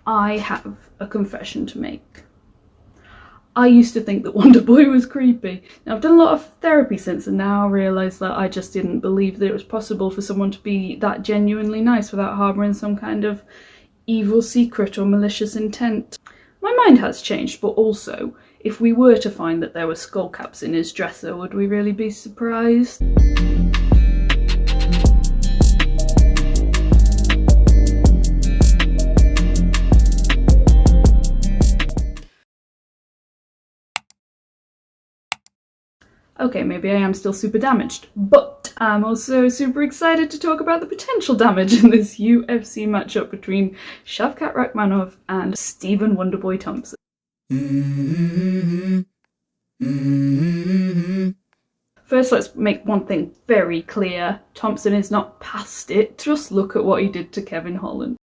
I have a confession to make. I used to think that Wonderboy was creepy. Now, I've done a lot of therapy since, and now I realise that I just didn't believe that it was possible for someone to be that genuinely nice without harbouring some kind of evil secret or malicious intent. My mind has changed, but also, if we were to find that there were skullcaps in his dresser, would we really be surprised? Okay, maybe I am still super damaged, but I'm also super excited to talk about the potential damage in this UFC matchup between Shavkat Rakhmonov and Stephen Wonderboy Thompson. First, let's make one thing very clear. Thompson is not past it. Just look at what he did to Kevin Holland.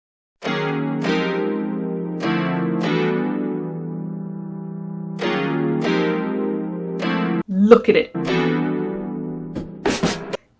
Look at it.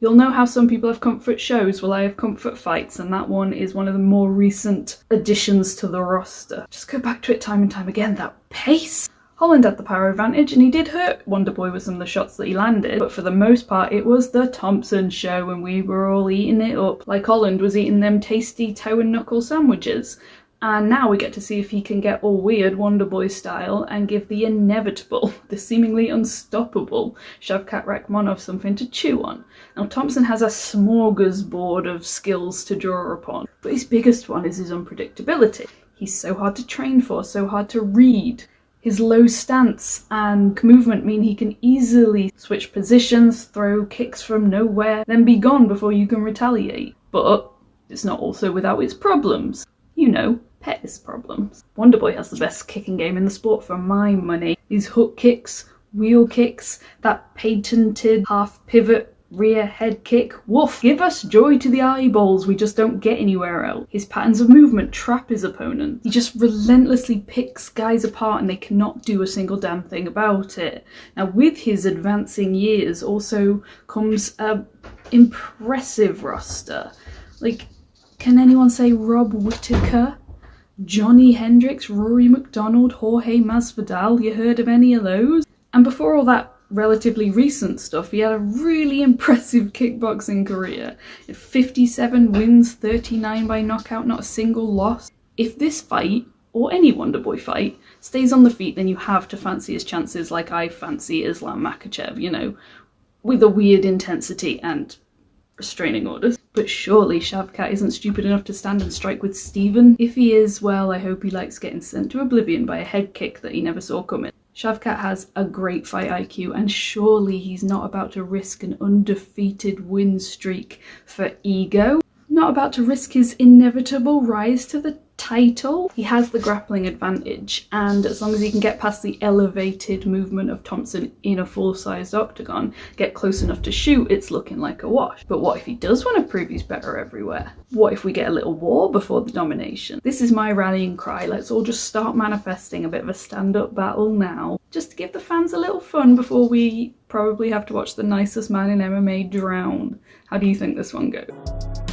You'll know how some people have comfort shows. Well, I have comfort fights, and that one is one of the more recent additions to the roster. Just go back to it time and time again. That pace. Holland had the power advantage, and he did hurt Wonderboy with some of the shots that he landed, but for the most part it was the Thompson show, and we were all eating it up like Holland was eating them tasty toe and knuckle sandwiches. And now we get to see if he can get all weird Wonderboy style and give the inevitable, the seemingly unstoppable Shavkat Rakhmonov something to chew on. Now, Thompson has a smorgasbord of skills to draw upon, but his biggest one is his unpredictability. He's so hard to train for, so hard to read. His low stance and movement mean he can easily switch positions, throw kicks from nowhere, then be gone before you can retaliate. But it's not also without its problems. You know, Pettis problems. Wonderboy has the best kicking game in the sport for my money. These hook kicks, wheel kicks, that patented half pivot rear head kick. Woof! Give us joy to the eyeballs, we just don't get anywhere else. His patterns of movement trap his opponents. He just relentlessly picks guys apart and they cannot do a single damn thing about it. Now, with his advancing years also comes a impressive roster. Like, can anyone say Rob Whittaker? Johnny Hendricks, Rory McDonald, Jorge Masvidal? You heard of any of those? And before all that relatively recent stuff, he had a really impressive kickboxing career. 57 wins, 39 by knockout, not a single loss. If this fight, or any Wonderboy fight, stays on the feet, then you have to fancy his chances like I fancy Islam Makhachev, you know, with a weird intensity and restraining orders. But surely Shavkat isn't stupid enough to stand and strike with Stephen. If he is, well, I hope he likes getting sent to oblivion by a head kick that he never saw coming. Shavkat has a great fight IQ, and surely he's not about to risk an undefeated win streak for ego. Not about to risk his inevitable rise to the title. He has the grappling advantage, and as long as he can get past the elevated movement of Thompson in a full-sized octagon, get close enough to shoot, it's looking like a wash. But what if he does want to prove he's better everywhere? What if we get a little war before the domination? This is my rallying cry. Let's all just start manifesting a bit of a stand-up battle now, just to give the fans a little fun before we probably have to watch the nicest man in MMA drown. How do you think this one goes?